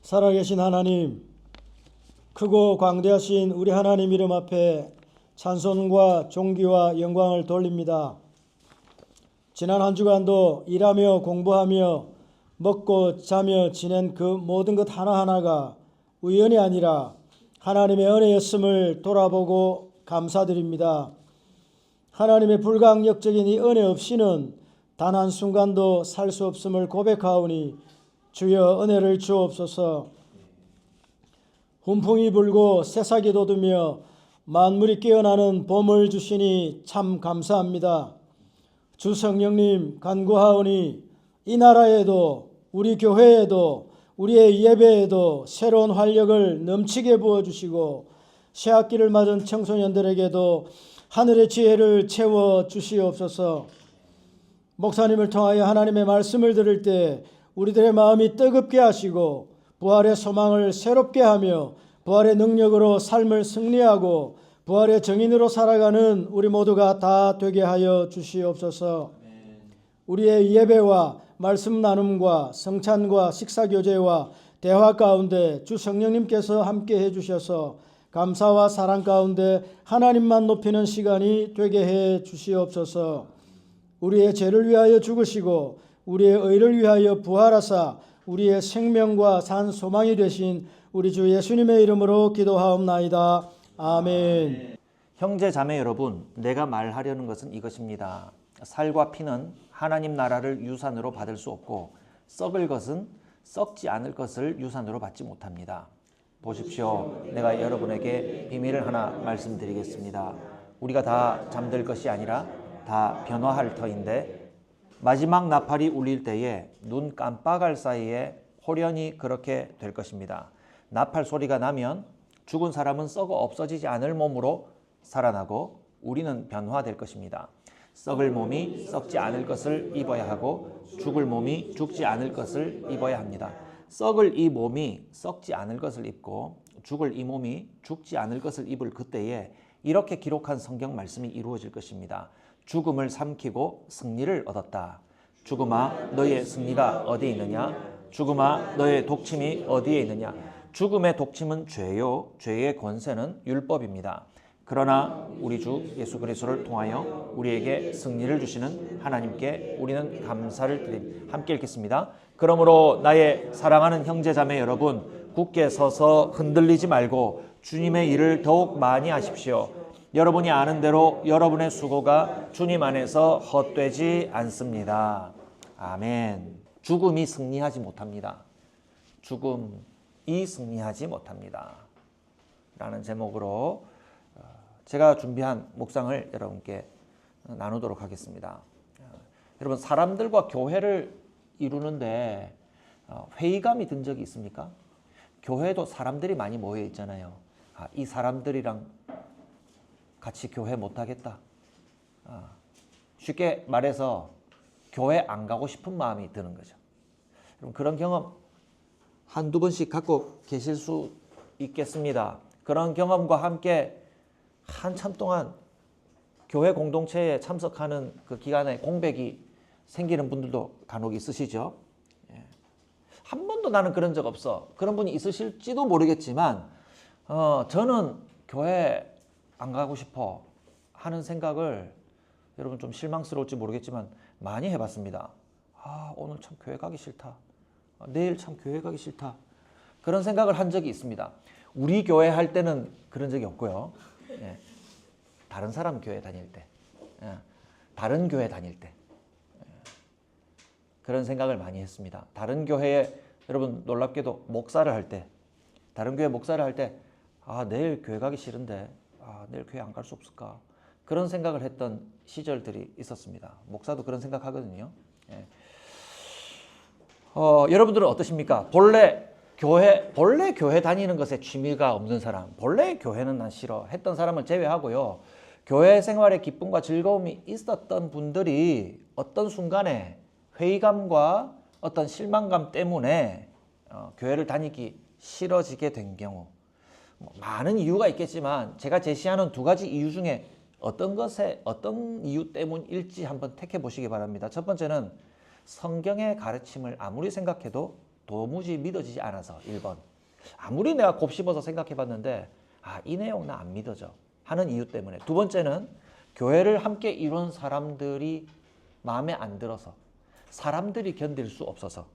살아계신 하나님, 크고 광대하신 우리 하나님 이름 앞에 찬송과 존귀와 영광을 돌립니다. 지난 한 주간도 일하며 공부하며 먹고 자며 지낸 그 모든 것 하나하나가 우연이 아니라 하나님의 은혜였음을 돌아보고 감사드립니다. 하나님의 불강력적인 이 은혜 없이는 단 한순간도 살 수 없음을 고백하오니 주여 은혜를 주옵소서. 훈풍이 불고 새싹이 돋으며 만물이 깨어나는 봄을 주시니 참 감사합니다. 주 성령님 간구하오니 이 나라에도 우리 교회에도 우리의 예배에도 새로운 활력을 넘치게 부어주시고 새학기를 맞은 청소년들에게도 하늘의 지혜를 채워 주시옵소서. 목사님을 통하여 하나님의 말씀을 들을 때 우리들의 마음이 뜨겁게 하시고 부활의 소망을 새롭게 하며 부활의 능력으로 삶을 승리하고 부활의 정인으로 살아가는 우리 모두가 다 되게 하여 주시옵소서. 우리의 예배와 말씀 나눔과 성찬과 식사교제와 대화 가운데 주 성령님께서 함께 해주셔서 감사와 사랑 가운데 하나님만 높이는 시간이 되게 해 주시옵소서. 우리의 죄를 위하여 죽으시고 우리의 의를 위하여 부활하사 우리의 생명과 산 소망이 되신 우리 주 예수님의 이름으로 기도하옵나이다. 아멘. 형제 자매 여러분, 내가 말하려는 것은 이것입니다. 살과 피는 하나님 나라를 유산으로 받을 수 없고 썩을 것은 썩지 않을 것을 유산으로 받지 못합니다. 보십시오. 내가 여러분에게 비밀을 하나 말씀드리겠습니다. 우리가 다 잠들 것이 아니라 다 변화할 터인데 마지막 나팔이 울릴 때에 눈 깜빡할 사이에 호련히 그렇게 될 것입니다. 나팔 소리가 나면 죽은 사람은 썩어 없어지지 않을 몸으로 살아나고 우리는 변화될 것입니다. 썩을 몸이 썩지 않을 것을 입어야 하고 죽을 몸이 죽지 않을 것을 입어야 합니다. 썩을 이 몸이 썩지 않을 것을 입고 죽을 이 몸이 죽지 않을 것을 입을 그때에 이렇게 기록한 성경 말씀이 이루어질 것입니다. 죽음을 삼키고 승리를 얻었다. 죽음아 너의 승리가 어디 있느냐? 죽음아 너의 독침이 어디에 있느냐? 죽음의 독침은 죄요, 죄의 권세는 율법입니다. 그러나 우리 주 예수 그리스도를 통하여 우리에게 승리를 주시는 하나님께 우리는 감사를 드립니다. 함께 읽겠습니다. 그러므로 나의 사랑하는 형제 자매 여러분, 굳게 서서 흔들리지 말고 주님의 일을 더욱 많이 하십시오. 여러분이 아는 대로 여러분의 수고가 주님 안에서 헛되지 않습니다. 아멘. 죽음이 승리하지 못합니다. 죽음이 승리하지 못합니다. 라는 제목으로 제가 준비한 묵상을 여러분께 나누도록 하겠습니다. 여러분, 사람들과 교회를 이루는데 회의감이 든 적이 있습니까? 교회도 사람들이 많이 모여 있잖아요. 이 사람들이랑 같이 교회 못하겠다. 쉽게 말해서 교회 안 가고 싶은 마음이 드는 거죠. 그럼 그런 경험 한두 번씩 갖고 계실 수 있겠습니다. 그런 경험과 함께 한참 동안 교회 공동체에 참석하는 그 기간에 공백이 생기는 분들도 간혹 있으시죠. 한 번도 나는 그런 적 없어. 그런 분이 있으실지도 모르겠지만 저는 교회 안 가고 싶어 하는 생각을 여러분 좀 실망스러울지 모르겠지만 많이 해봤습니다. 오늘 참 교회 가기 싫다. 내일 참 교회 가기 싫다. 그런 생각을 한 적이 있습니다. 우리 교회 할 때는 그런 적이 없고요. 다른 사람 교회 다닐 때, 다른 교회 다닐 때 그런 생각을 많이 했습니다. 다른 교회에 여러분 놀랍게도 목사를 할 때, 다른 교회 목사를 할 때 내일 교회 가기 싫은데 내일 교회 안 갈 수 없을까? 그런 생각을 했던 시절들이 있었습니다. 목사도 그런 생각하거든요. 여러분들은 어떠십니까? 본래 교회 다니는 것에 취미가 없는 사람, 본래 교회는 난 싫어 했던 사람을 제외하고요. 교회 생활에 기쁨과 즐거움이 있었던 분들이 어떤 순간에 회의감과 어떤 실망감 때문에 교회를 다니기 싫어지게 된 경우, 많은 이유가 있겠지만 제가 제시하는 두 가지 이유 중에 어떤 이유 때문일지 한번 택해 보시기 바랍니다. 첫 번째는 성경의 가르침을 아무리 생각해도 도무지 믿어지지 않아서 1번. 아무리 내가 곱씹어서 생각해 봤는데 이 내용 나 안 믿어져 하는 이유 때문에. 두 번째는 교회를 함께 이룬 사람들이 마음에 안 들어서, 사람들이 견딜 수 없어서.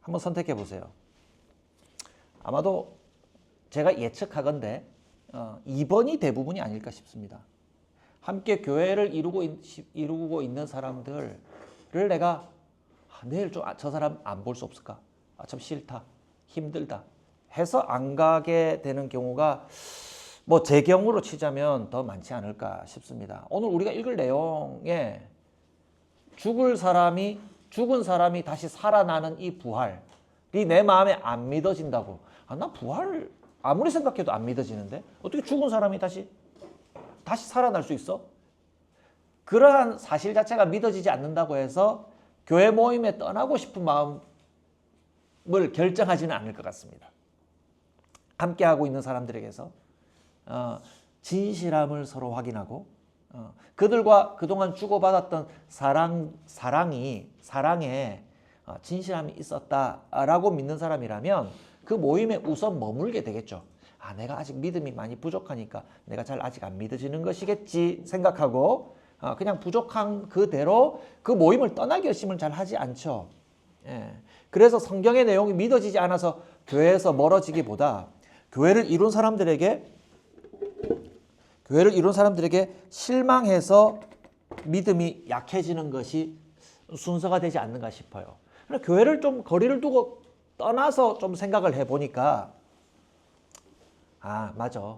한번 선택해 보세요. 아마도 제가 예측하건대 2번이 대부분이 아닐까 싶습니다. 함께 교회를 이루고 있는 사람들을 내가 내일 좀 저 사람 안 볼 수 없을까? 참 싫다, 힘들다 해서 안 가게 되는 경우가 뭐 제 경우로 치자면 더 많지 않을까 싶습니다. 오늘 우리가 읽을 내용에 죽은 사람이 다시 살아나는 이 부활이 내 마음에 안 믿어진다고. 나 부활 아무리 생각해도 안 믿어지는데 어떻게 죽은 사람이 다시 살아날 수 있어? 그러한 사실 자체가 믿어지지 않는다고 해서 교회 모임에 떠나고 싶은 마음을 결정하지는 않을 것 같습니다. 함께하고 있는 사람들에게서 진실함을 서로 확인하고 그들과 그동안 주고받았던 사랑에 진실함이 있었다라고 믿는 사람이라면 그 모임에 우선 머물게 되겠죠. 내가 아직 믿음이 많이 부족하니까 내가 잘 아직 안 믿어지는 것이겠지 생각하고 그냥 부족한 그대로 그 모임을 떠날 결심을 잘 하지 않죠. 그래서 성경의 내용이 믿어지지 않아서 교회에서 멀어지기보다 교회를 이룬 사람들에게 실망해서 믿음이 약해지는 것이 순서가 되지 않는가 싶어요. 교회를 좀 거리를 두고 떠나서 좀 생각을 해보니까 맞아.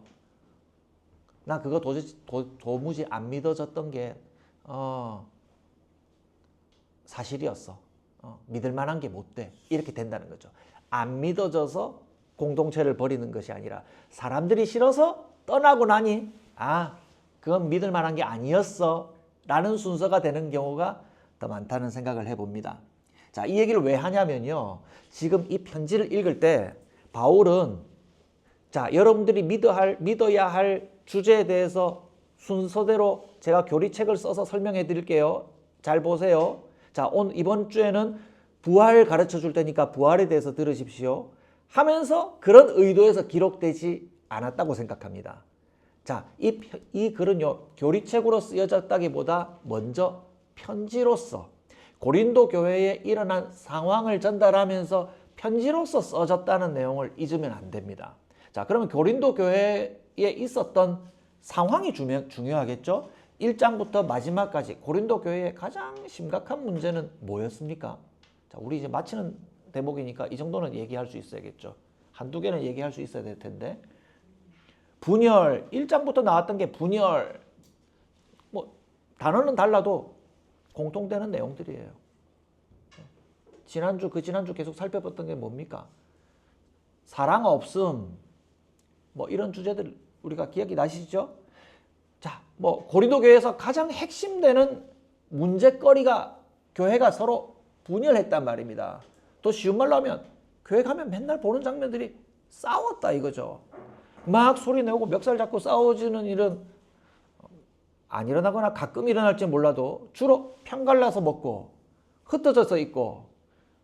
나 그거 도무지 안 믿어졌던 게 사실이었어. 믿을 만한 게 못 돼. 이렇게 된다는 거죠. 안 믿어져서 공동체를 버리는 것이 아니라 사람들이 싫어서 떠나고 나니 그건 믿을 만한 게 아니었어 라는 순서가 되는 경우가 더 많다는 생각을 해봅니다. 자, 이 얘기를 왜 하냐면요. 지금 이 편지를 읽을 때 바울은 여러분들이 믿어야 할 주제에 대해서 순서대로 제가 교리책을 써서 설명해 드릴게요. 잘 보세요. 자, 이번 주에는 부활 가르쳐 줄 테니까 부활에 대해서 들으십시오. 하면서 그런 의도에서 기록되지 않았다고 생각합니다. 자, 이 글은요, 교리책으로 쓰여졌다기보다 먼저 편지로서 고린도 교회에 일어난 상황을 전달하면서 편지로서 써졌다는 내용을 잊으면 안 됩니다. 자, 그러면 고린도 교회에 있었던 상황이 중요하겠죠? 1장부터 마지막까지 고린도 교회의 가장 심각한 문제는 뭐였습니까? 자, 우리 이제 마치는 대목이니까 이 정도는 얘기할 수 있어야겠죠. 한두 개는 얘기할 수 있어야 될 텐데. 분열, 1장부터 나왔던 게 분열. 단어는 달라도 공통되는 내용들이에요. 지난주 계속 살펴봤던 게 뭡니까? 사랑 없음. 이런 주제들 우리가 기억이 나시죠? 자, 고린도 교회에서 가장 핵심되는 문제거리가 교회가 서로 분열했단 말입니다. 또 쉬운 말로 하면 교회 가면 맨날 보는 장면들이 싸웠다 이거죠. 막 소리 내고 멱살 잡고 싸워지는 일은 안 일어나거나 가끔 일어날지 몰라도 주로 편갈라서 먹고 흩어져서 있고,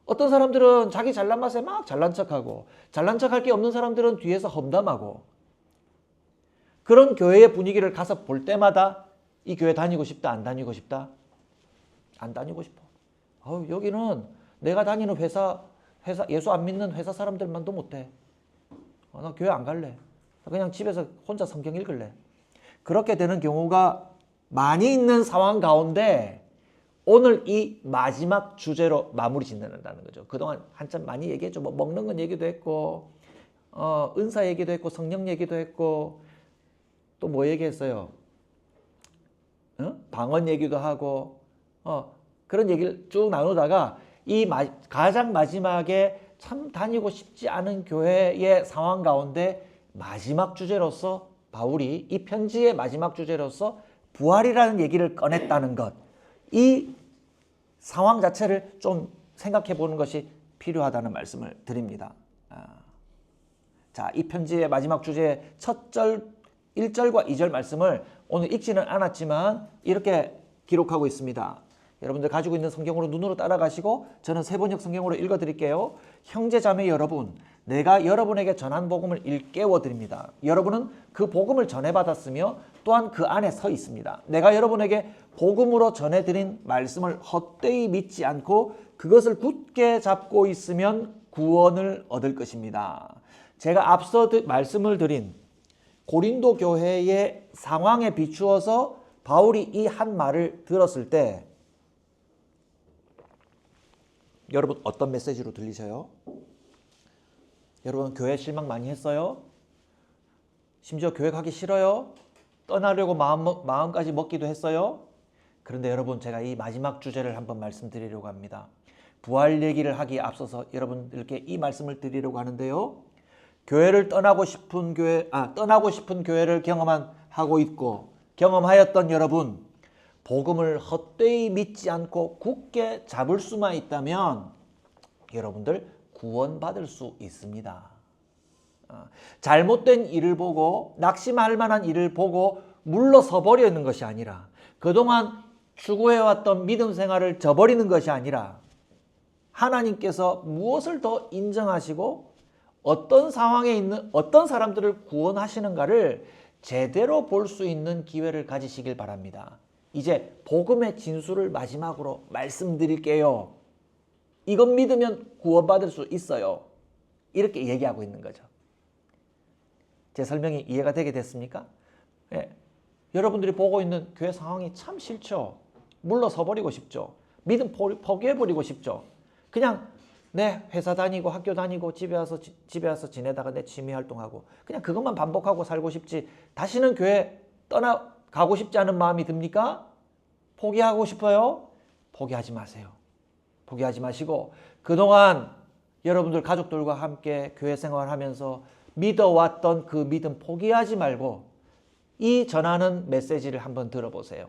어떤 사람들은 자기 잘난 맛에 막 잘난 척하고, 잘난 척할 게 없는 사람들은 뒤에서 험담하고, 그런 교회의 분위기를 가서 볼 때마다 이 교회 다니고 싶다, 안 다니고 싶다? 안 다니고 싶어. 여기는 내가 다니는 회사 예수 안 믿는 회사 사람들만도 못해. 나 교회 안 갈래. 그냥 집에서 혼자 성경 읽을래. 그렇게 되는 경우가 많이 있는 상황 가운데 오늘 이 마지막 주제로 마무리 짓는다는 거죠. 그동안 한참 많이 얘기했죠. 먹는 건 얘기도 했고, 은사 얘기도 했고, 성령 얘기도 했고, 또 뭐 얘기했어요? 방언 얘기도 하고, 그런 얘기를 쭉 나누다가 가장 마지막에 참 다니고 싶지 않은 교회의 상황 가운데 마지막 주제로서 바울이 이 편지의 마지막 주제로서 부활이라는 얘기를 꺼냈다는 것, 이 상황 자체를 좀 생각해 보는 것이 필요하다는 말씀을 드립니다. 자, 이 편지의 마지막 주제의 첫 절 1절과 2절 말씀을 오늘 읽지는 않았지만 이렇게 기록하고 있습니다. 여러분들 가지고 있는 성경으로 눈으로 따라가시고 저는 세번역 성경으로 읽어드릴게요. 형제 자매 여러분, 내가 여러분에게 전한 복음을 일깨워 드립니다. 여러분은 그 복음을 전해받았으며 또한 그 안에 서 있습니다. 내가 여러분에게 복음으로 전해드린 말씀을 헛되이 믿지 않고 그것을 굳게 잡고 있으면 구원을 얻을 것입니다. 제가 앞서 말씀을 드린 고린도 교회의 상황에 비추어서 바울이 이 한 말을 들었을 때 여러분 어떤 메시지로 들리셔요? 여러분 교회 실망 많이 했어요? 심지어 교회 가기 싫어요? 떠나려고 마음까지 먹기도 했어요? 그런데 여러분 제가 이 마지막 주제를 한번 말씀드리려고 합니다. 부활 얘기를 하기에 앞서서 여러분들께 이 말씀을 드리려고 하는데요. 교회를 떠나고 싶은 교회를 경험하고 있고 경험하였던 여러분, 복음을 헛되이 믿지 않고 굳게 잡을 수만 있다면 여러분들 구원받을 수 있습니다. 잘못된 일을 보고 낙심할 만한 일을 보고 물러서 버리는 것이 아니라 그동안 추구해왔던 믿음 생활을 저버리는 것이 아니라 하나님께서 무엇을 더 인정하시고 어떤 상황에 있는 어떤 사람들을 구원하시는가를 제대로 볼 수 있는 기회를 가지시길 바랍니다. 이제 복음의 진수를 마지막으로 말씀드릴게요. 이것 믿으면 구원받을 수 있어요. 이렇게 얘기하고 있는 거죠. 제 설명이 이해가 되게 됐습니까? 예. 여러분들이 보고 있는 교회 상황이 참 싫죠. 물러서 버리고 싶죠. 믿음 포기해버리고 싶죠. 그냥 내 회사 다니고 학교 다니고 집에 와서 지내다가 내 취미 활동하고 그냥 그것만 반복하고 살고 싶지 다시는 교회 떠나가고 싶지 않은 마음이 듭니까? 포기하고 싶어요? 포기하지 마세요. 포기하지 마시고 그동안 여러분들 가족들과 함께 교회 생활하면서 믿어왔던 그 믿음 포기하지 말고 이 전하는 메시지를 한번 들어보세요.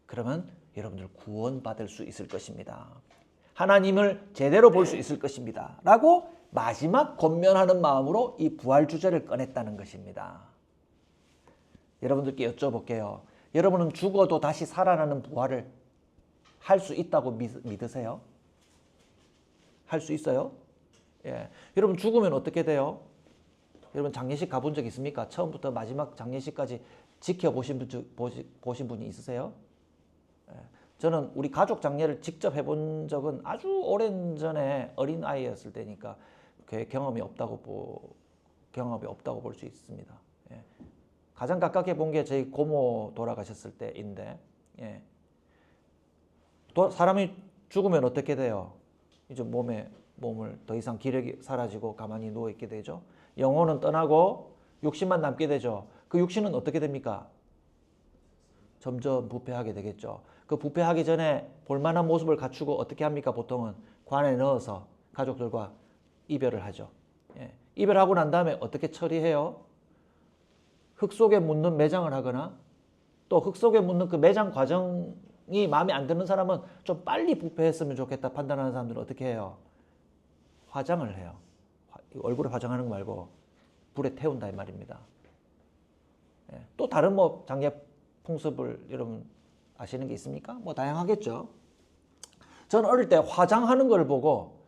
그러면 여러분들 구원받을 수 있을 것입니다. 하나님을 제대로 볼 수 있을 것입니다. 라고 마지막 권면하는 마음으로 이 부활 주제를 꺼냈다는 것입니다. 여러분들께 여쭤볼게요. 여러분은 죽어도 다시 살아나는 부활을 할 수 있다고 믿으세요? 할 수 있어요? 예. 여러분 죽으면 어떻게 돼요? 여러분 장례식 가본 적 있습니까? 처음부터 마지막 장례식까지 지켜보신 분이 있으세요? 예. 저는 우리 가족 장례를 직접 해본 적은 아주 오랜 전에 어린 아이였을 때니까 경험이 없다고 볼 수 있습니다. 예. 가장 가깝게 본 게 저희 고모 돌아가셨을 때인데, 예. 사람이 죽으면 어떻게 돼요? 이제 몸을 더 이상 기력이 사라지고 가만히 누워 있게 되죠. 영혼은 떠나고 육신만 남게 되죠. 그 육신은 어떻게 됩니까? 점점 부패하게 되겠죠. 그 부패하기 전에 볼만한 모습을 갖추고 어떻게 합니까? 보통은 관에 넣어서 가족들과 이별을 하죠. 예. 이별하고 난 다음에 어떻게 처리해요? 흙 속에 묻는 매장을 하거나 또 흙 속에 묻는 그 매장 과정이 마음에 안 드는 사람은 좀 빨리 부패했으면 좋겠다 판단하는 사람들은 어떻게 해요? 화장을 해요. 얼굴에 화장하는 거 말고 불에 태운다 이 말입니다. 예. 또 다른 장례 풍습을 여러분 아시는 게 있습니까? 다양하겠죠. 저는 어릴 때 화장하는 걸 보고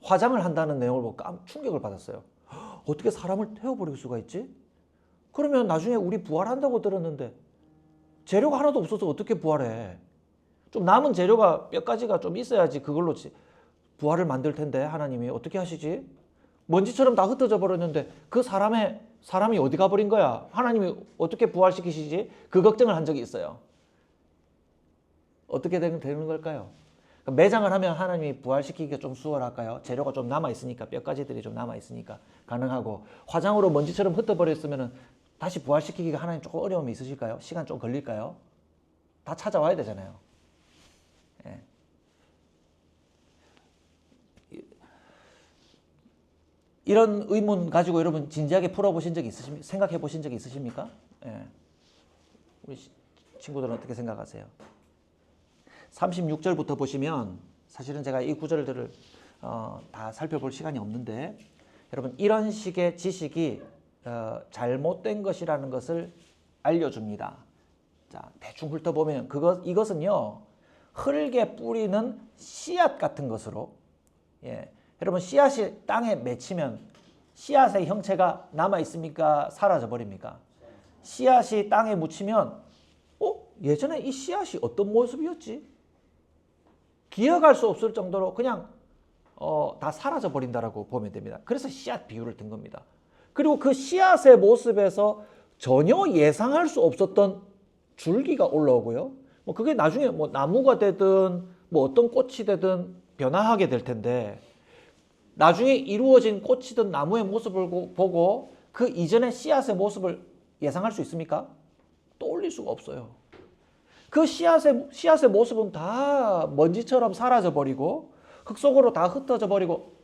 화장을 한다는 내용을 보고 충격을 받았어요. 어떻게 사람을 태워버릴 수가 있지? 그러면 나중에 우리 부활한다고 들었는데 재료가 하나도 없어서 어떻게 부활해? 좀 남은 재료가 몇 가지가 좀 있어야지 그걸로 부활을 만들 텐데 하나님이 어떻게 하시지? 먼지처럼 다 흩어져 버렸는데 그 사람이 어디 가버린 거야? 하나님이 어떻게 부활시키시지? 그 걱정을 한 적이 있어요. 어떻게 되는 걸까요? 매장을 하면 하나님이 부활시키기가 좀 수월할까요? 재료가 좀 남아있으니까 뼈가지들이 좀 남아있으니까 가능하고 화장으로 먼지처럼 흩어버렸으면 다시 부활시키기가 하나님 조금 어려움이 있으실까요? 시간 좀 걸릴까요? 다 찾아와야 되잖아요. 예. 이런 의문 가지고 여러분 진지하게 풀어보신 적이 있으십니까? 생각해 보신 적이 있으십니까? 예. 우리 친구들은 어떻게 생각하세요? 36절부터 보시면 사실은 제가 이 구절들을 다 살펴볼 시간이 없는데 여러분 이런 식의 지식이 잘못된 것이라는 것을 알려줍니다. 자, 대충 훑어보면 이것은요 흙에 뿌리는 씨앗 같은 것으로, 예, 여러분 씨앗이 땅에 맺히면 씨앗의 형체가 남아 있습니까? 사라져 버립니까? 씨앗이 땅에 묻히면 예전에 이 씨앗이 어떤 모습이었지? 기억할 수 없을 정도로 그냥 다 사라져 버린다라고 보면 됩니다. 그래서 씨앗 비유를 든 겁니다. 그리고 그 씨앗의 모습에서 전혀 예상할 수 없었던 줄기가 올라오고요. 뭐 그게 나중에 뭐 나무가 되든 뭐 어떤 꽃이 되든 변화하게 될 텐데, 나중에 이루어진 꽃이든 나무의 모습을 보고 그 이전의 씨앗의 모습을 예상할 수 있습니까? 떠올릴 수가 없어요. 그 씨앗의 모습은 다 먼지처럼 사라져 버리고 흙 속으로 다 흩어져 버리고,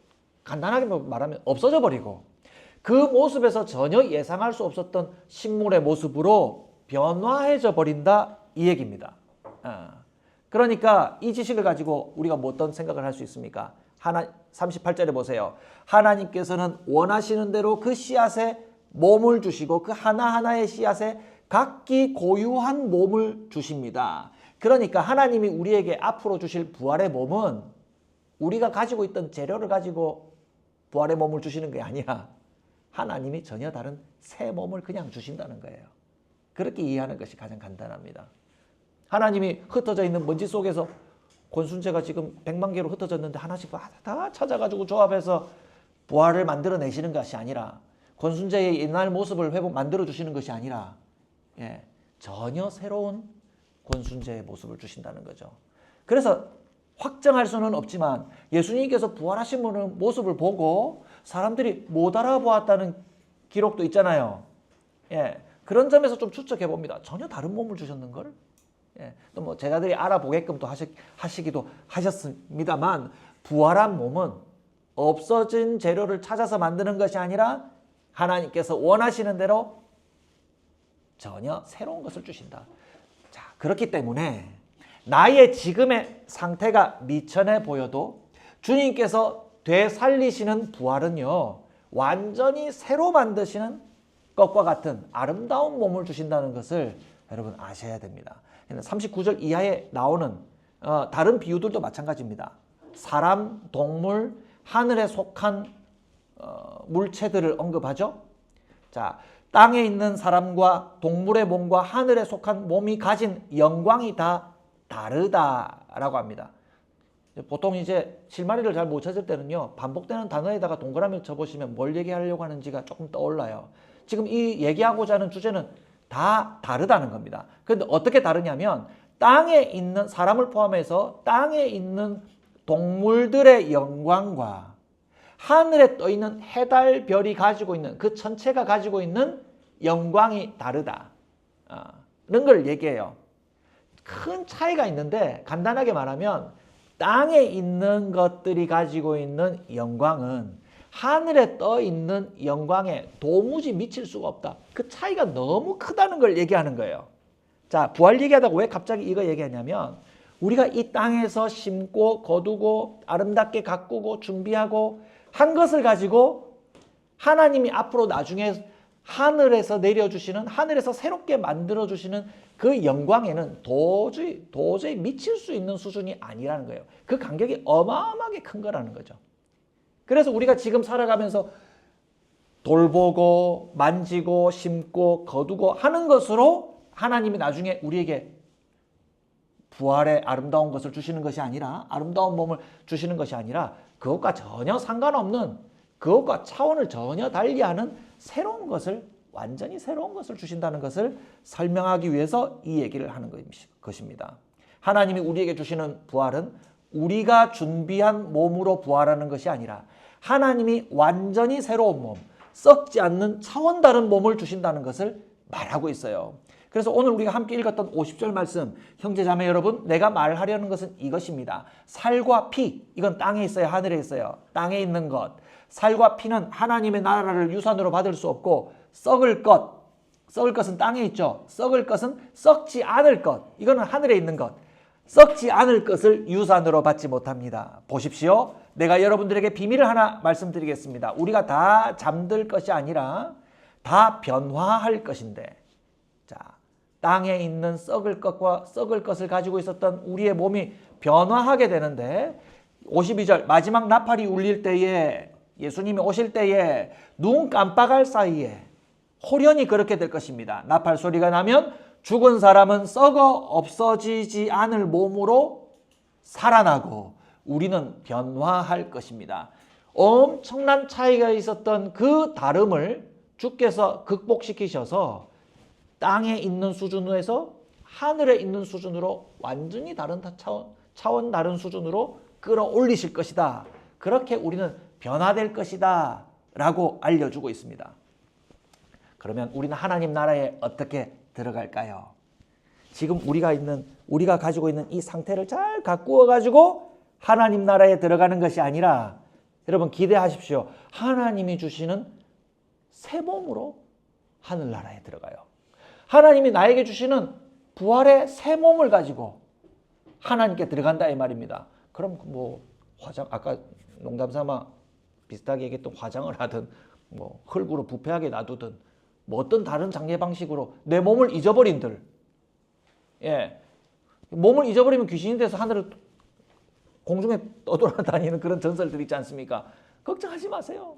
간단하게 말하면 없어져 버리고, 그 모습에서 전혀 예상할 수 없었던 식물의 모습으로 변화해져 버린다, 이 얘기입니다. 그러니까 이 지식을 가지고 우리가 뭐 어떤 생각을 할 수 있습니까? 38절에 보세요. 하나님께서는 원하시는 대로 그 씨앗에 몸을 주시고 그 하나하나의 씨앗에 각기 고유한 몸을 주십니다. 그러니까 하나님이 우리에게 앞으로 주실 부활의 몸은 우리가 가지고 있던 재료를 가지고 부활의 몸을 주시는 게 아니라 하나님이 전혀 다른 새 몸을 그냥 주신다는 거예요. 그렇게 이해하는 것이 가장 간단합니다. 하나님이 흩어져 있는 먼지 속에서 권순재가 지금 100만 개로 흩어졌는데 하나씩 다 찾아가지고 조합해서 부활을 만들어내시는 것이 아니라, 권순재의 옛날 모습을 만들어주시는 것이 아니라, 예, 전혀 새로운 권순재의 모습을 주신다는 거죠. 그래서 확정할 수는 없지만 예수님께서 부활하신 모습을 보고 사람들이 못 알아보았다는 기록도 있잖아요. 예, 그런 점에서 좀 추측해 봅니다. 전혀 다른 몸을 주셨는걸? 예, 또 뭐 제자들이 알아보게끔 또 하시기도 하셨습니다만, 부활한 몸은 없어진 재료를 찾아서 만드는 것이 아니라 하나님께서 원하시는 대로 전혀 새로운 것을 주신다. 자, 그렇기 때문에 나의 지금의 상태가 미천해 보여도 주님께서 되살리시는 부활은요, 완전히 새로 만드시는 것과 같은 아름다운 몸을 주신다는 것을 여러분 아셔야 됩니다. 39절 이하에 나오는 다른 비유들도 마찬가지입니다. 사람, 동물, 하늘에 속한 물체들을 언급하죠. 자, 땅에 있는 사람과 동물의 몸과 하늘에 속한 몸이 가진 영광이 다 다르다라고 합니다. 보통 이제 실마리를 잘 못 찾을 때는요, 반복되는 단어에다가 동그라미를 쳐보시면 뭘 얘기하려고 하는지가 조금 떠올라요. 지금 이 얘기하고자 하는 주제는 다 다르다는 겁니다. 그런데 어떻게 다르냐면, 땅에 있는 사람을 포함해서 땅에 있는 동물들의 영광과 하늘에 떠 있는 해, 달, 별이 가지고 있는 그 전체가 가지고 있는 영광이 다르다는 걸 얘기해요. 큰 차이가 있는데, 간단하게 말하면 땅에 있는 것들이 가지고 있는 영광은 하늘에 떠 있는 영광에 도무지 미칠 수가 없다. 그 차이가 너무 크다는 걸 얘기하는 거예요. 자, 부활 얘기하다가 왜 갑자기 이거 얘기하냐면, 우리가 이 땅에서 심고 거두고 아름답게 가꾸고 준비하고 한 것을 가지고 하나님이 앞으로 나중에 하늘에서 내려주시는, 하늘에서 새롭게 만들어주시는 그 영광에는 도저히 미칠 수 있는 수준이 아니라는 거예요. 그 간격이 어마어마하게 큰 거라는 거죠. 그래서 우리가 지금 살아가면서 돌보고 만지고 심고 거두고 하는 것으로 하나님이 나중에 우리에게 부활의 아름다운 것을 주시는 것이 아니라, 아름다운 몸을 주시는 것이 아니라, 그것과 전혀 상관없는, 그것과 차원을 전혀 달리하는 새로운 것을, 완전히 새로운 것을 주신다는 것을 설명하기 위해서 이 얘기를 하는 것입니다. 하나님이 우리에게 주시는 부활은 우리가 준비한 몸으로 부활하는 것이 아니라 하나님이 완전히 새로운 몸, 썩지 않는 차원 다른 몸을 주신다는 것을 말하고 있어요. 그래서 오늘 우리가 함께 읽었던 50절 말씀, 형제자매 여러분, 내가 말하려는 것은 이것입니다. 살과 피, 이건 땅에 있어요, 하늘에 있어요. 땅에 있는 것. 살과 피는 하나님의 나라를 유산으로 받을 수 없고, 썩을 것은 땅에 있죠. 썩을 것은 썩지 않을 것, 이거는 하늘에 있는 것. 썩지 않을 것을 유산으로 받지 못합니다. 보십시오. 내가 여러분들에게 비밀을 하나 말씀드리겠습니다. 우리가 다 잠들 것이 아니라 다 변화할 것인데, 자, 땅에 있는 썩을 것과 썩을 것을 가지고 있었던 우리의 몸이 변화하게 되는데 52절 마지막 나팔이 울릴 때에 예수님이 오실 때에 눈 깜빡할 사이에 호련히 그렇게 될 것입니다. 나팔 소리가 나면 죽은 사람은 썩어 없어지지 않을 몸으로 살아나고 우리는 변화할 것입니다. 엄청난 차이가 있었던 그 다름을 주께서 극복시키셔서 땅에 있는 수준에서 하늘에 있는 수준으로 완전히 다른 차원 다른 수준으로 끌어올리실 것이다. 그렇게 우리는 변화될 것이다 라고 알려주고 있습니다. 그러면 우리는 하나님 나라에 어떻게 들어갈까요? 지금 우리가 가지고 있는 이 상태를 잘 가꾸어 가지고 하나님 나라에 들어가는 것이 아니라 여러분 기대하십시오. 하나님이 주시는 새 몸으로 하늘나라에 들어가요. 하나님이 나에게 주시는 부활의 새 몸을 가지고 하나님께 들어간다 이 말입니다. 그럼 뭐 아까 농담 삼아 비슷하게 얘기했던 화장을 하든 뭐 흙으로 부패하게 놔두든 뭐 어떤 다른 장례 방식으로 내 몸을 잊어버린들, 몸을 잊어버리면 귀신이 돼서 하늘을 공중에 떠돌아다니는 그런 전설들 있지 않습니까? 걱정하지 마세요.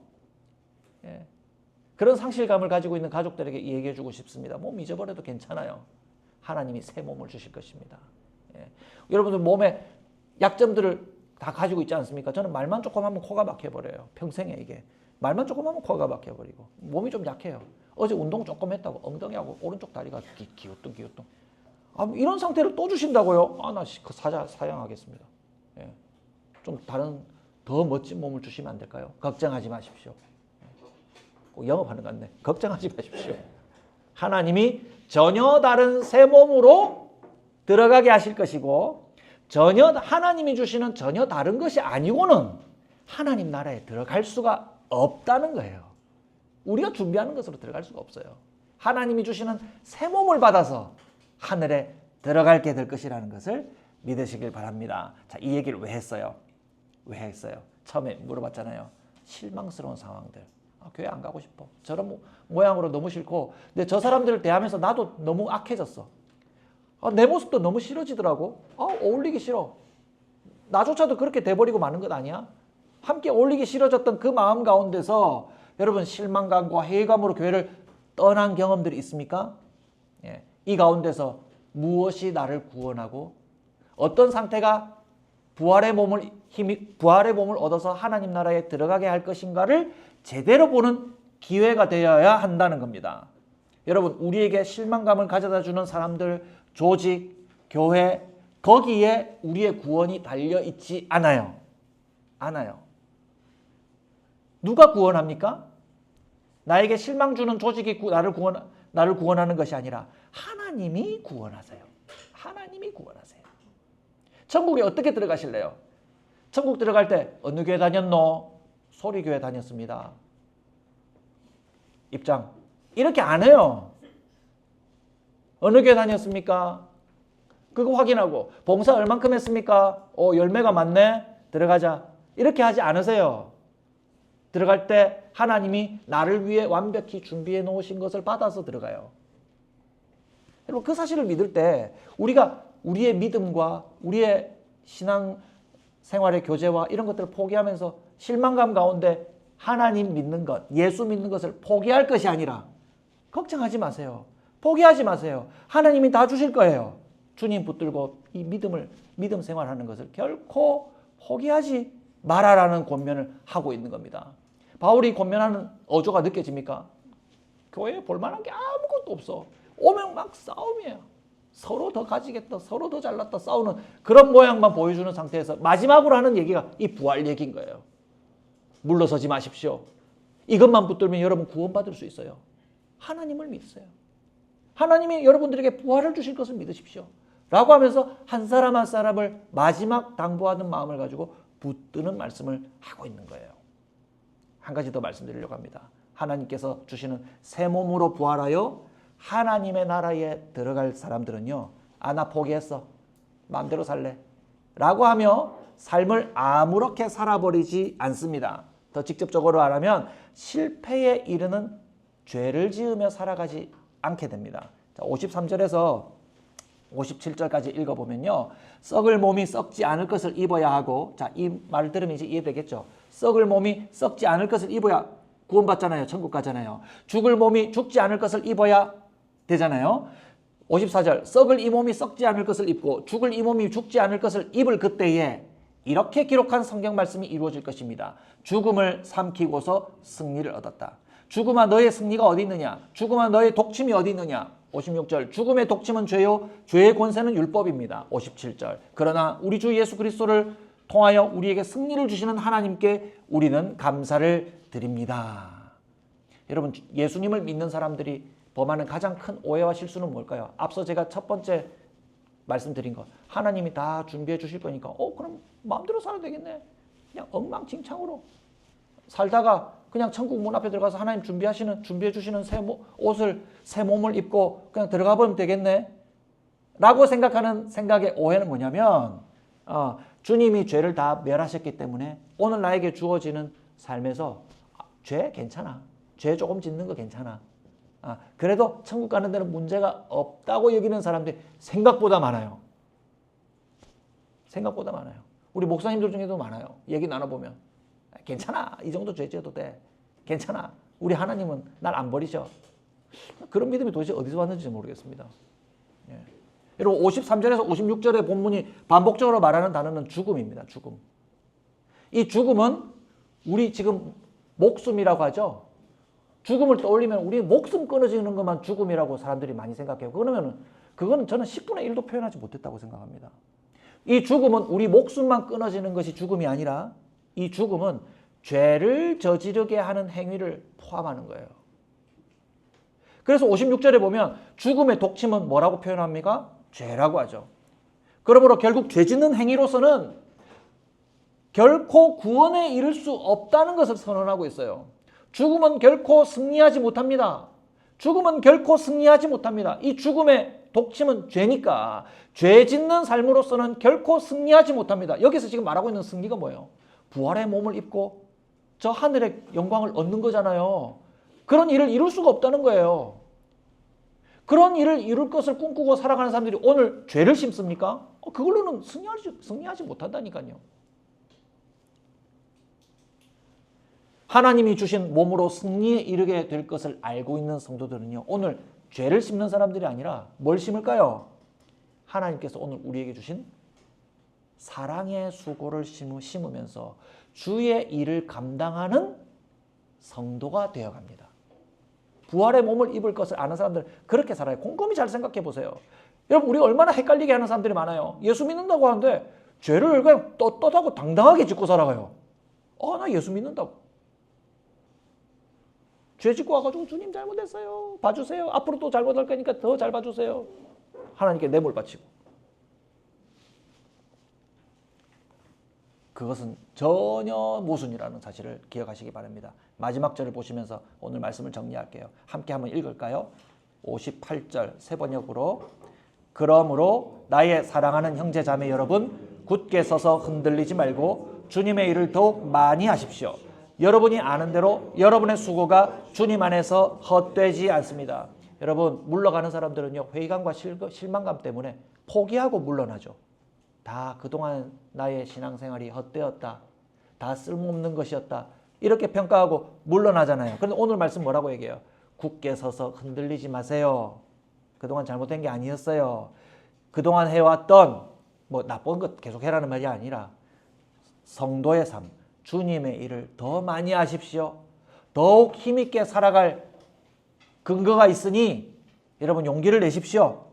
그런 상실감을 가지고 있는 가족들에게 얘기해주고 싶습니다. 몸 잊어버려도 괜찮아요. 하나님이 새 몸을 주실 것입니다. 여러분들 몸에 약점들을 다 가지고 있지 않습니까? 저는 말만 조금 하면 코가 막혀버려요. 평생에 이게. 말만 조금 하면 코가 막혀버리고 몸이 좀 약해요. 어제 운동 조금 했다고 엉덩이하고 오른쪽 다리가 기우뚱. 이런 상태를 또 주신다고요? 나 그 사양하겠습니다. 좀 다른 더 멋진 몸을 주시면 안 될까요? 걱정하지 마십시오. 꼭 영업하는 것 같네. 걱정하지 마십시오. 하나님이 전혀 다른 새 몸으로 들어가게 하실 것이고 하나님이 주시는 전혀 다른 것이 아니고는 하나님 나라에 들어갈 수가 없다는 거예요. 우리가 준비하는 것으로 들어갈 수가 없어요. 하나님이 주시는 새 몸을 받아서 하늘에 들어가게 될 것이라는 것을 믿으시길 바랍니다. 자, 이 얘기를 왜 했어요? 처음에 물어봤잖아요. 실망스러운 상황들. 교회 안 가고 싶어. 저런 모양으로 너무 싫고 근데 저 사람들을 대하면서 나도 너무 악해졌어. 내 모습도 너무 싫어지더라고. 어울리기 싫어. 나조차도 그렇게 돼버리고 마는 것 아니야? 함께 어울리기 싫어졌던 그 마음 가운데서 여러분 실망감과 회의감으로 교회를 떠난 경험들이 있습니까? 이 가운데서 무엇이 나를 구원하고 어떤 상태가 부활의 몸을 얻어서 하나님 나라에 들어가게 할 것인가를 제대로 보는 기회가 되어야 한다는 겁니다. 여러분 우리에게 실망감을 가져다 주는 사람들, 조직, 교회 거기에 우리의 구원이 달려있지 않아요. 누가 구원합니까? 나에게 실망 주는 조직이 나를 구원하는 것이 아니라 하나님이 구원하세요. 천국에 어떻게 들어가실래요? 천국 들어갈 때 어느 교회 다녔노? 소리교회 다녔습니다. 입장. 이렇게 안 해요. 어느 교회 다녔습니까? 그거 확인하고 봉사 얼만큼 했습니까? 열매가 많네? 들어가자. 이렇게 하지 않으세요. 들어갈 때 하나님이 나를 위해 완벽히 준비해 놓으신 것을 받아서 들어가요. 여러분 그 사실을 믿을 때 우리가 우리의 믿음과 우리의 신앙 생활의 교제와 이런 것들을 포기하면서 실망감 가운데 하나님 믿는 것, 예수 믿는 것을 포기할 것이 아니라 걱정하지 마세요. 포기하지 마세요. 하나님이 다 주실 거예요. 주님 붙들고 이 믿음 생활하는 것을 결코 포기하지 말아라는 권면을 하고 있는 겁니다. 바울이 권면하는 어조가 느껴집니까? 교회에 볼만한 게 아무것도 없어. 오면 막 싸움이에요. 서로 더 가지겠다, 서로 더 잘났다 싸우는 그런 모양만 보여주는 상태에서 마지막으로 하는 얘기가 이 부활 얘기인 거예요. 물러서지 마십시오. 이것만 붙들면 여러분 구원받을 수 있어요. 하나님을 믿으세요. 하나님이 여러분들에게 부활을 주실 것을 믿으십시오. 라고 하면서 한 사람 한 사람을 마지막 당부하는 마음을 가지고 붙드는 말씀을 하고 있는 거예요. 한 가지 더 말씀드리려고 합니다. 하나님께서 주시는 새 몸으로 부활하여 하나님의 나라에 들어갈 사람들은요. 나 포기했어. 마음대로 살래. 라고 하며 삶을 아무렇게 살아버리지 않습니다. 더 직접적으로 말하면 실패에 이르는 죄를 지으며 살아가지 않게 됩니다. 자, 53절에서 57절까지 읽어보면요. 썩을 몸이 썩지 않을 것을 입어야 하고, 자, 이 말을 들으면 이제 이해되겠죠. 썩을 몸이 썩지 않을 것을 입어야 구원받잖아요. 천국 가잖아요. 죽을 몸이 죽지 않을 것을 입어야 되잖아요. 54절, 썩을 이 몸이 썩지 않을 것을 입고 죽을 이 몸이 죽지 않을 것을 입을 그때에 이렇게 기록한 성경 말씀이 이루어질 것입니다. 죽음을 삼키고서 승리를 얻었다. 죽음아 너의 승리가 어디 있느냐? 죽음아 너의 독침이 어디 있느냐? 56절, 죽음의 독침은 죄요 죄의 권세는 율법입니다. 57절, 그러나 우리 주 예수 그리스도를 통하여 우리에게 승리를 주시는 하나님께 우리는 감사를 드립니다. 여러분, 예수님을 믿는 사람들이 범하는 가장 큰 오해와 실수는 뭘까요? 앞서 제가 첫 번째 말씀드린 거, 하나님이 다 준비해 주실 거니까 그럼 마음대로 살아도 되겠네. 그냥 엉망진창으로 살다가 그냥 천국 문 앞에 들어가서 하나님 준비해 주시는 새 몸을 입고 그냥 들어가 보면 되겠네 라고 생각하는 생각의 오해는 뭐냐면, 주님이 죄를 다 멸하셨기 때문에 오늘 나에게 주어지는 삶에서 죄 괜찮아, 죄 조금 짓는 거 괜찮아, 그래도 천국 가는 데는 문제가 없다고 여기는 사람들이 생각보다 많아요. 생각보다 많아요. 우리 목사님들 중에도 많아요. 얘기 나눠보면 괜찮아, 이 정도 죄 지어도 돼, 괜찮아, 우리 하나님은 날 안 버리셔. 그런 믿음이 도대체 어디서 왔는지 모르겠습니다. 예. 여러분, 53절에서 56절의 본문이 반복적으로 말하는 단어는 죽음입니다. 죽음. 이 죽음은 우리 지금 목숨이라고 하죠. 죽음을 떠올리면 우리 목숨 끊어지는 것만 죽음이라고 사람들이 많이 생각해요. 그거는 저는 10분의 1도 표현하지 못했다고 생각합니다. 이 죽음은 우리 목숨만 끊어지는 것이 죽음이 아니라 이 죽음은 죄를 저지르게 하는 행위를 포함하는 거예요. 그래서 56절에 보면 죽음의 독침은 뭐라고 표현합니까? 죄라고 하죠. 그러므로 결국 죄 짓는 행위로서는 결코 구원에 이를 수 없다는 것을 선언하고 있어요. 죽음은 결코 승리하지 못합니다. 죽음은 결코 승리하지 못합니다. 이 죽음의 독침은 죄니까 죄 짓는 삶으로서는 결코 승리하지 못합니다. 여기서 지금 말하고 있는 승리가 뭐예요? 부활의 몸을 입고 저 하늘의 영광을 얻는 거잖아요. 그런 일을 이룰 수가 없다는 거예요. 그런 일을 이룰 것을 꿈꾸고 살아가는 사람들이 오늘 죄를 심습니까? 그걸로는 승리하지 못한다니까요. 하나님이 주신 몸으로 승리에 이르게 될 것을 알고 있는 성도들은요, 오늘 죄를 심는 사람들이 아니라 뭘 심을까요? 하나님께서 오늘 우리에게 주신 사랑의 수고를 심으면서 주의 일을 감당하는 성도가 되어갑니다. 부활의 몸을 입을 것을 아는 사람들은 그렇게 살아요. 곰곰이 잘 생각해 보세요. 여러분, 우리 얼마나 헷갈리게 하는 사람들이 많아요. 예수 믿는다고 하는데 죄를 그냥 떳떳하고 당당하게 짓고 살아가요. 나 예수 믿는다고. 죄 짓고 와가지고 주님 잘못했어요, 봐주세요, 앞으로 또 잘못할 거니까 더 잘 봐주세요. 하나님께 뇌물 바치고. 그것은 전혀 모순이라는 사실을 기억하시기 바랍니다. 마지막 절을 보시면서 오늘 말씀을 정리할게요. 함께 한번 읽을까요? 58절 세 번역으로, 그러므로 나의 사랑하는 형제 자매 여러분, 굳게 서서 흔들리지 말고 주님의 일을 더욱 많이 하십시오. 여러분이 아는 대로 여러분의 수고가 주님 안에서 헛되지 않습니다. 여러분, 물러가는 사람들은요, 회의감과 실망감 때문에 포기하고 물러나죠. 다 그동안 나의 신앙생활이 헛되었다, 다 쓸모없는 것이었다, 이렇게 평가하고 물러나잖아요. 그런데 오늘 말씀 뭐라고 얘기해요? 굳게 서서 흔들리지 마세요. 그동안 잘못된 게 아니었어요. 그동안 해왔던 나쁜 것 계속 해라는 말이 아니라 성도의 삶, 주님의 일을 더 많이 하십시오. 더욱 힘있게 살아갈 근거가 있으니 여러분 용기를 내십시오.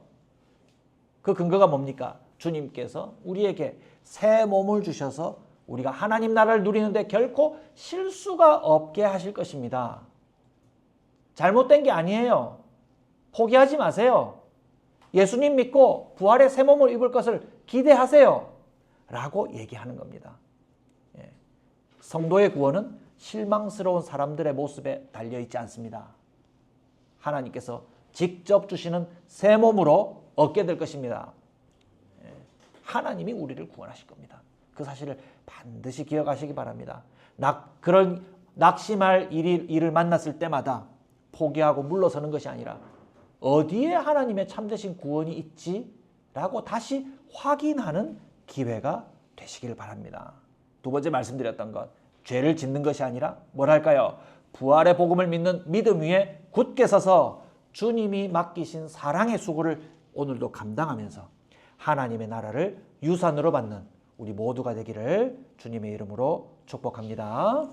그 근거가 뭡니까? 주님께서 우리에게 새 몸을 주셔서 우리가 하나님 나라를 누리는데 결코 실수가 없게 하실 것입니다. 잘못된 게 아니에요. 포기하지 마세요. 예수님 믿고 부활의 새 몸을 입을 것을 기대하세요 라고 얘기하는 겁니다. 성도의 구원은 실망스러운 사람들의 모습에 달려있지 않습니다. 하나님께서 직접 주시는 새 몸으로 얻게 될 것입니다. 하나님이 우리를 구원하실 겁니다. 그 사실을 반드시 기억하시기 바랍니다. 그런 낙심할 일을 만났을 때마다 포기하고 물러서는 것이 아니라 어디에 하나님의 참되신 구원이 있지? 라고 다시 확인하는 기회가 되시길 바랍니다. 두 번째 말씀드렸던 것, 죄를 짓는 것이 아니라 뭐랄까요? 부활의 복음을 믿는 믿음 위에 굳게 서서 주님이 맡기신 사랑의 수고를 오늘도 감당하면서 하나님의 나라를 유산으로 받는 우리 모두가 되기를 주님의 이름으로 축복합니다.